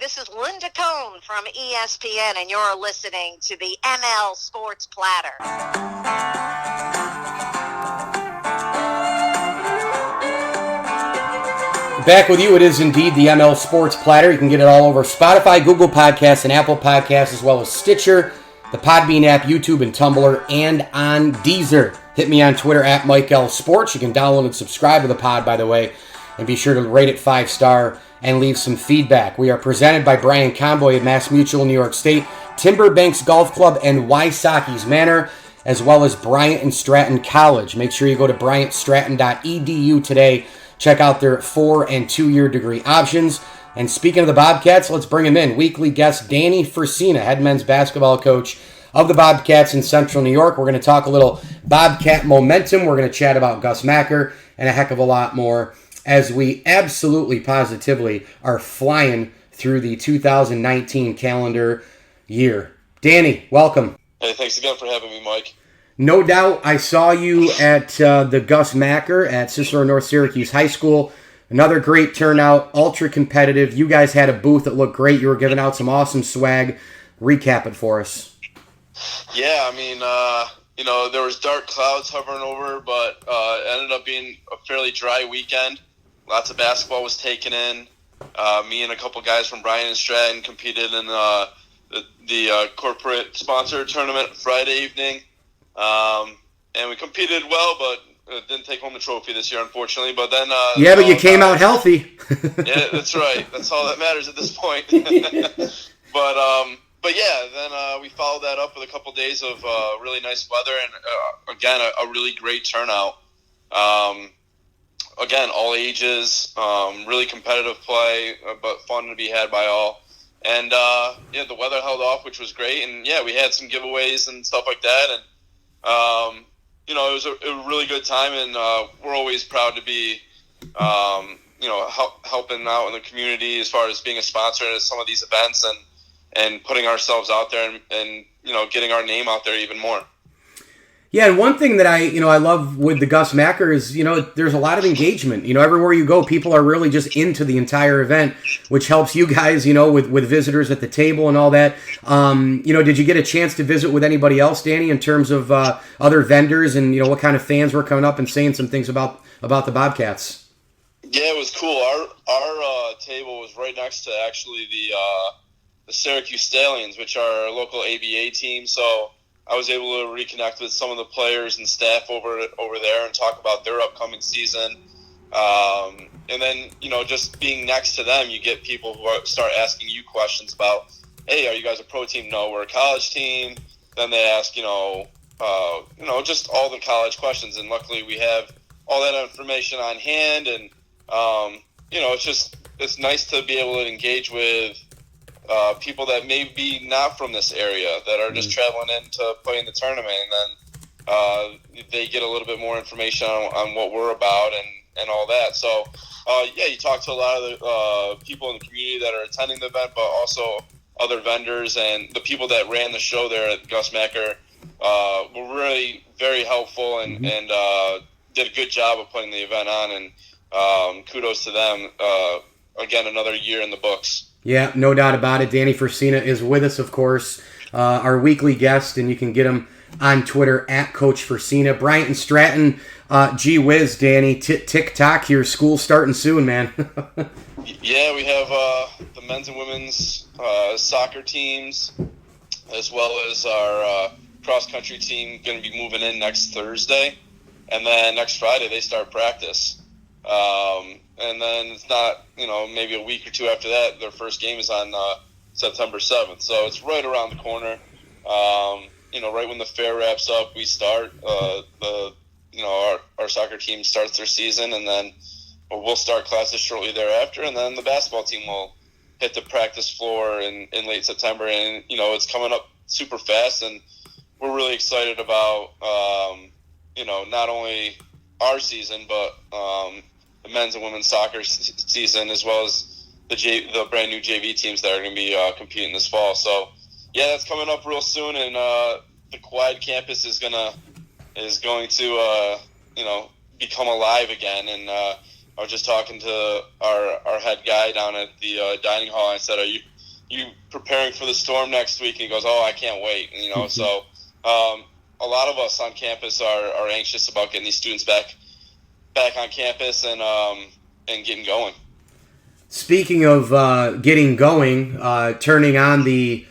this is Linda Cohn from ESPN, and you're listening to the ML Sports Platter. Back with you, it is indeed the ML Sports Platter. You can get it all over Spotify, Google Podcasts, and Apple Podcasts, as well as Stitcher, the Podbean app, YouTube, and Tumblr, and on Deezer. Hit me on Twitter at Mike L Sports. You can download and subscribe to the pod, by the way, and be sure to rate it 5-star and leave some feedback. We are presented by Brian Conboy of Mass Mutual, New York State, Timber Banks Golf Club, and Wysocki's Manor, as well as Bryant and Stratton College. Make sure you go to bryantstratton.edu today. Check out their 4- and 2-year degree options. And speaking of the Bobcats, let's bring him in. Weekly guest Danny Frisina, head men's basketball coach of the Bobcats in Central New York. We're going to talk a little Bobcat momentum. We're going to chat about Gus Macker and a heck of a lot more, as we absolutely positively are flying through the 2019 calendar year. Danny, welcome. Hey, thanks again for having me, Mike. No doubt I saw you at the Gus Macker at Cicero North Syracuse High School. Another great turnout, ultra competitive. You guys had a booth that looked great. You were giving out some awesome swag. Recap it for us. Yeah, I mean, there was dark clouds hovering over, but it ended up being a fairly dry weekend. Lots of basketball was taken in. Me and a couple guys from Bryant and Stratton competed in the corporate sponsor tournament Friday evening. And we competed well, but didn't take home the trophy this year, unfortunately. But then, but you came out healthy. Yeah, that's right. That's all that matters at this point. But yeah, then we followed that up with a couple days of really nice weather and again a really great turnout. Again, all ages, really competitive play, but fun to be had by all. And the weather held off, which was great. And yeah, we had some giveaways and stuff like that. And it was a really good time. And we're always proud to be, helping out in the community as far as being a sponsor at some of these events and putting ourselves out there and getting our name out there even more. Yeah, and one thing that I love with the Gus Macker is, there's a lot of engagement. Everywhere you go, people are really just into the entire event, which helps you guys, with visitors at the table and all that. Did you get a chance to visit with anybody else, Danny, in terms of other vendors and, what kind of fans were coming up and saying some things about the Bobcats? Yeah, it was cool. Our table was right next to actually the Syracuse Stallions, which are a local ABA team, so I was able to reconnect with some of the players and staff over there and talk about their upcoming season. And then, just being next to them, you get people who start asking you questions about, hey, are you guys a pro team? No, we're a college team. Then they ask, just all the college questions. And luckily we have all that information on hand. And, it's nice to be able to engage with people that may be not from this area that are just traveling in to play in the tournament, and then they get a little bit more information on what we're about and all that. So, you talk to a lot of the people in the community that are attending the event, but also other vendors and the people that ran the show there at Gus Macker were really very helpful and did a good job of putting the event on, and kudos to them. Again, another year in the books. Yeah, no doubt about it. Danny Frisina is with us, of course, our weekly guest, and you can get him on Twitter at Coach Frisina. Bryant and Stratton, gee whiz, Danny, tick-tock here. School's starting soon, man. Yeah, we have the men's and women's soccer teams, as well as our cross-country team going to be moving in next Thursday. And then next Friday, they start practice. And then it's not, maybe a week or two after that, their first game is on September 7th. So it's right around the corner. Right when the fair wraps up, we start. Our soccer team starts their season, and then we'll start classes shortly thereafter. And then the basketball team will hit the practice floor in late September. And, it's coming up super fast, and we're really excited about, not only our season, but the men's and women's soccer season, as well as the brand new JV teams that are going to be competing this fall. So, yeah, that's coming up real soon, and the Quad campus is going to become alive again. And I was just talking to our head guy down at the dining hall. I said, "Are you preparing for the storm next week?" And he goes, "Oh, I can't wait." And, so a lot of us on campus are anxious about getting these students back on campus and getting going. Speaking of getting going, turning on the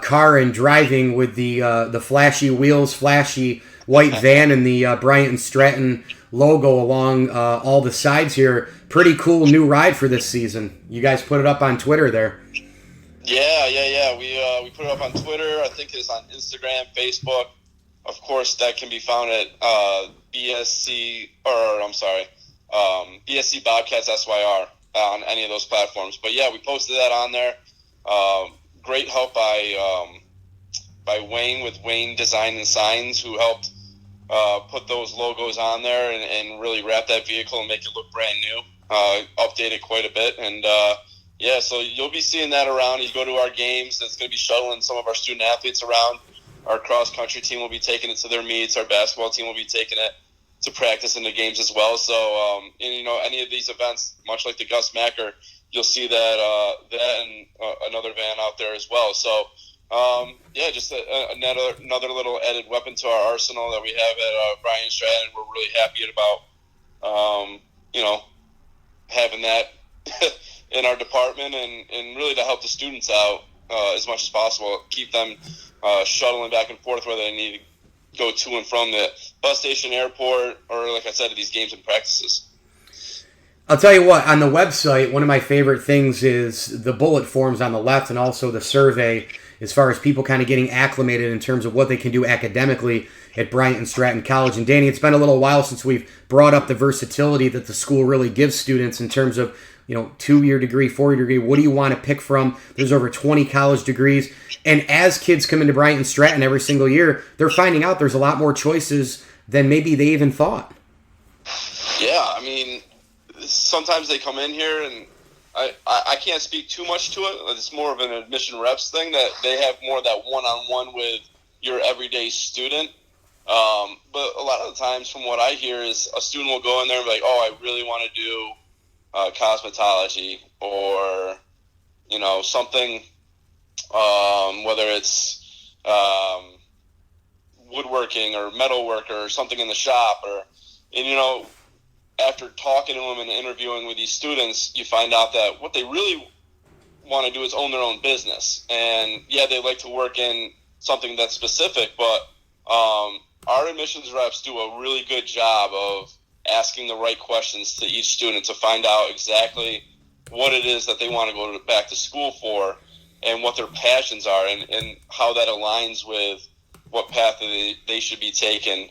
car and driving with the flashy wheels, flashy white van, and the Bryant and Stratton logo along all the sides here. Pretty cool new ride for this season. You guys put it up on Twitter there. Yeah. We put it up on Twitter. I think it's on Instagram, Facebook. Of course, that can be found at BSC Bobcats SYR on any of those platforms. But yeah, we posted that on there. Great help by Wayne with Wayne Design and Signs, who helped put those logos on there and really wrap that vehicle and make it look brand new. Update it quite a bit. And so you'll be seeing that around. You go to our games, it's going to be shuttling some of our student athletes around. Our cross-country team will be taking it to their meets. Our basketball team will be taking it to practice in the games as well. So, any of these events, much like the Gus Macker, you'll see that and another van out there as well. So, just another little added weapon to our arsenal that we have at Bryant and Stratton. We're really happy about, having that in our department and really to help the students out as much as possible, keep them shuttling back and forth where they need to go to and from the bus station, airport, or like I said, to these games and practices. I'll tell you what, on the website, one of my favorite things is the bullet forms on the left and also the survey as far as people kind of getting acclimated in terms of what they can do academically at Bryant and Stratton College. And Danny, it's been a little while since we've brought up the versatility that the school really gives students in terms of, 2-year degree, 4-year degree. What do you want to pick from? There's over 20 college degrees. And as kids come into Bryant and Stratton every single year, they're finding out there's a lot more choices than maybe they even thought. Yeah, sometimes they come in here and I can't speak too much to it. It's more of an admission reps thing that they have more of that one-on-one with your everyday student. But a lot of the times from what I hear is a student will go in there and be like, oh, I really want to do cosmetology or, something, whether it's woodworking or metalwork or something in the shop after talking to them and interviewing with these students, you find out that what they really want to do is own their own business. And yeah, they like to work in something that's specific, but our admissions reps do a really good job of asking the right questions to each student to find out exactly what it is that they want to go back to school for and what their passions are and how that aligns with what path they should be taking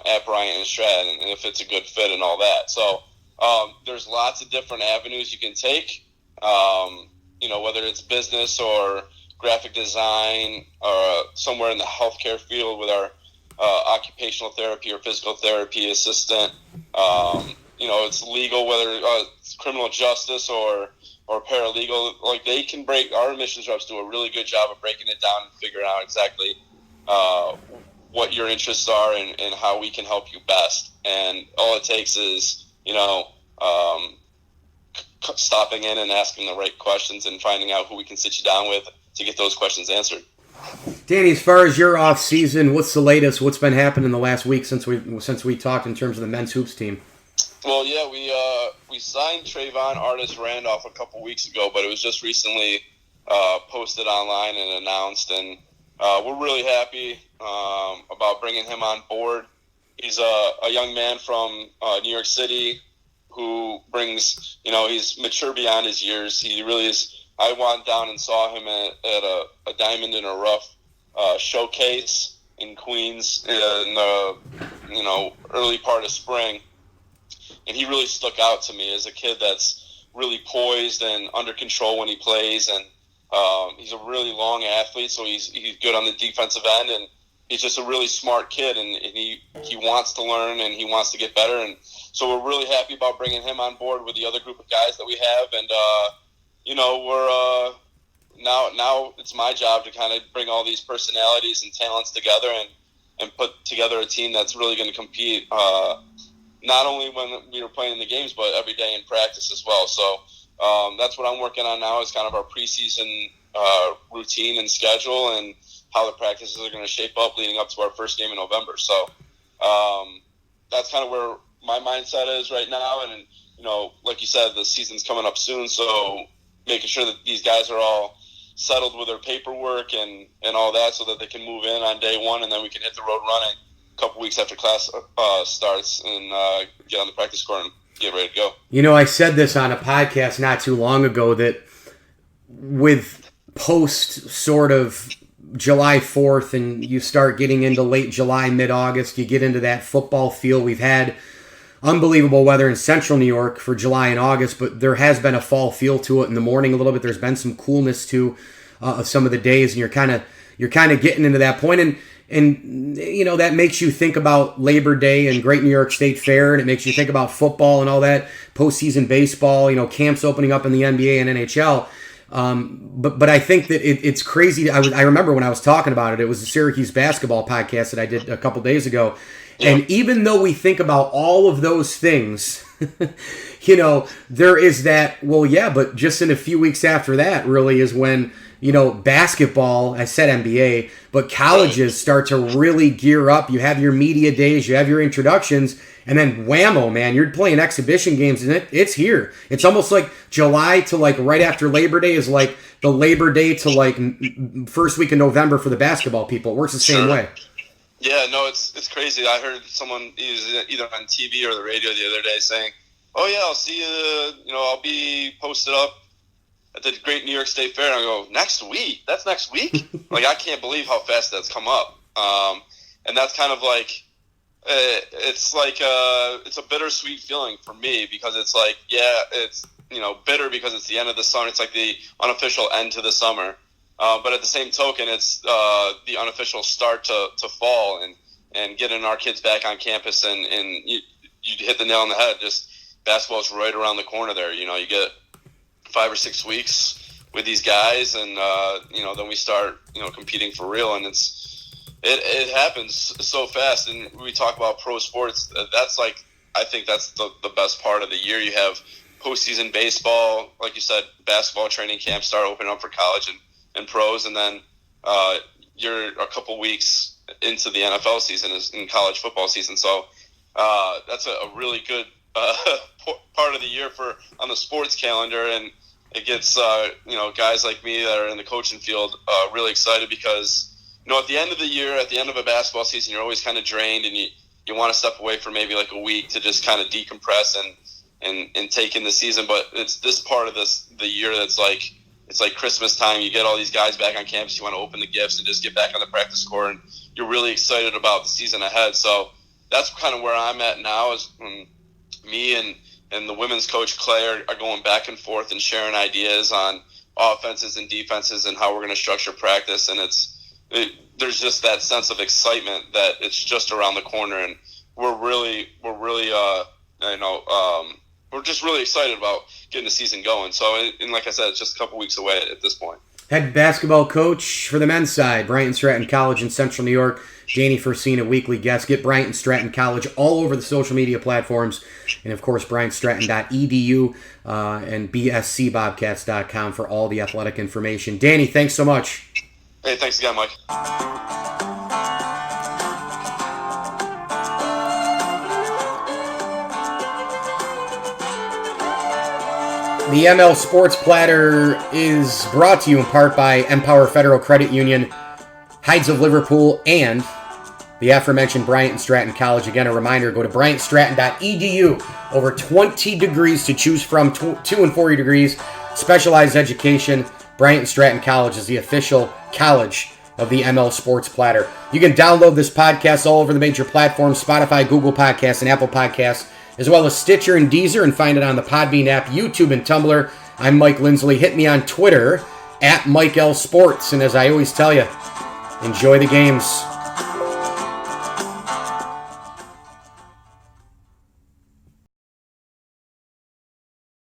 at Bryant and Stratton, and if it's a good fit and all that. So there's lots of different avenues you can take, whether it's business or graphic design or somewhere in the healthcare field with our occupational therapy or physical therapy assistant. It's legal, whether it's criminal justice or paralegal. Like our admissions reps do a really good job of breaking it down and figuring out exactly what your interests are and how we can help you best. And all it takes is, stopping in and asking the right questions and finding out who we can sit you down with to get those questions answered. Danny, as far as your off season, what's the latest? What's been happening in the last week since we talked in terms of the men's hoops team? Well, yeah, we signed Trayvon Artis Randolph a couple weeks ago, but it was just recently posted online and announced, and we're really happy about bringing him on board. He's a young man from New York City who brings, he's mature beyond his years. He really is. I went down and saw him at a Diamond in a Rough showcase in Queens in the early part of spring, and he really stuck out to me as a kid that's really poised and under control when he plays, and he's a really long athlete, so he's good on the defensive end, and he's just a really smart kid, and he wants to learn and he wants to get better, and so we're really happy about bringing him on board with the other group of guys that we have, and we're now it's my job to kind of bring all these personalities and talents together and put together a team that's really going to compete not only when we were playing the games, but every day in practice as well. So that's what I'm working on now, is kind of our preseason routine and schedule, and how the practices are going to shape up leading up to our first game in November. So that's kind of where my mindset is right now. And, like you said, the season's coming up soon, so making sure that these guys are all settled with their paperwork and all that, so that they can move in on day one, and then we can hit the road running a couple weeks after class starts, and get on the practice court and get ready to go. I said this on a podcast not too long ago, that with post sort of July 4th and you start getting into late July, mid-August, you get into that football feel. We've had unbelievable weather in central New York for July and August, but there has been a fall feel to it in the morning a little bit. There's been some coolness to some of the days, and you're kind of getting into that point. And that makes you think about Labor Day and Great New York State Fair, and it makes you think about football and all that, postseason baseball, camps opening up in the NBA and NHL. But I think that it's crazy. I remember when I was talking about it, it was the Syracuse basketball podcast that I did a couple days ago. And even though we think about all of those things, there is that, but just in a few weeks after that really is when, basketball, I said NBA, but colleges start to really gear up. You have your media days, you have your introductions, and then whammo, man, you're playing exhibition games, and it's here. It's almost like July to like right after Labor Day is like the Labor Day to like first week of November for the basketball people. It works the same way. Yeah, no, it's crazy. I heard someone either on TV or the radio the other day saying, "Oh yeah, I'll see you. I'll be posted up at the Great New York State Fair." And I go, "Next week? That's next week?" Like, I can't believe how fast that's come up. And that's kind of like, it's a bittersweet feeling for me, because it's like, it's bitter because it's the end of the summer. It's like the unofficial end to the summer. But at the same token, it's the unofficial start to fall and getting our kids back on campus. And you hit the nail on the head. Just basketball's right around the corner there. You get 5 or 6 weeks with these guys, and then we start competing for real. And it happens so fast. And we talk about pro sports. I think that's the best part of the year. You have postseason baseball, like you said, basketball training camps start opening up for college and pros, and then you're a couple weeks into the NFL season, in college football season. So that's a really good part of the year on the sports calendar, and it gets guys like me that are in the coaching field really excited, because at the end of the year, at the end of a basketball season, you're always kind of drained, and you want to step away for maybe like a week to just kind of decompress and take in the season. But it's this part of the year that's like, it's like Christmas time. You get all these guys back on campus. You want to open the gifts and just get back on the practice court, and you're really excited about the season ahead. So that's kind of where I'm at now, is when me and the women's coach Clay are going back and forth and sharing ideas on offenses and defenses and how we're going to structure practice. And there's just that sense of excitement that it's just around the corner, and we're just really excited about getting the season going. So, and like I said, it's just a couple weeks away at this point. Head basketball coach for the men's side, Bryant and Stratton College in Central New York, Danny Frisina, weekly guest. Get Bryant and Stratton College all over the social media platforms, and of course, BryantStratton.edu and bscbobcats.com for all the athletic information. Danny, thanks so much. Hey, thanks again, Mike. The ML Sports Platter is brought to you in part by Empower Federal Credit Union, Heights of Liverpool, and the aforementioned Bryant and Stratton College. Again, a reminder, go to BryantStratton.edu. Over 20 degrees to choose from, 2 and 4 degrees, specialized education. Bryant and Stratton College is the official college of the ML Sports Platter. You can download this podcast all over the major platforms, Spotify, Google Podcasts, and Apple Podcasts, as well as Stitcher and Deezer, and find it on the Podbean app, YouTube, and Tumblr. I'm Mike Lindsley. Hit me on Twitter, @MikeLSports. And as I always tell you, enjoy the games.